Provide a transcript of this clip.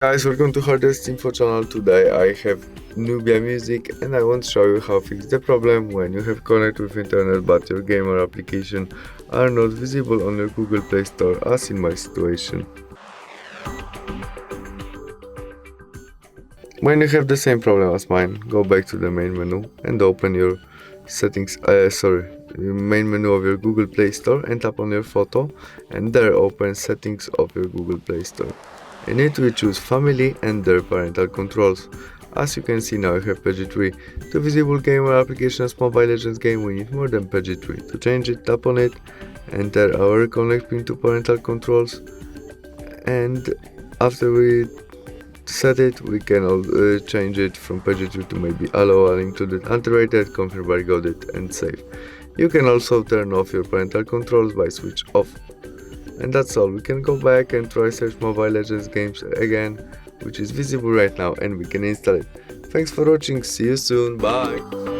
Guys, welcome to HardReset.Info channel. Today I have Nubia music and I want to show you how to fix the problem when you have connected with internet but your game or application are not visible on your Google Play Store, as in my situation. When you have the same problem as mine, go back to the main menu and open your main menu of your Google Play Store and tap on your photo, and there open settings of your Google Play Store. You need to choose family and their parental controls. As you can see now, I have PG3. To visible game or applications Mobile Legends game, we need more than PG3. To change it, tap on it, enter our connect pin to parental controls, and after we set it, we can change it from PG3 to maybe allow unincluded unrated, confirm by got it, and save. You can also turn off your parental controls by switch off. And that's all. We can go back and try search Mobile Legends games again, which is visible right now, and we can install it. Thanks for watching, see you soon, bye!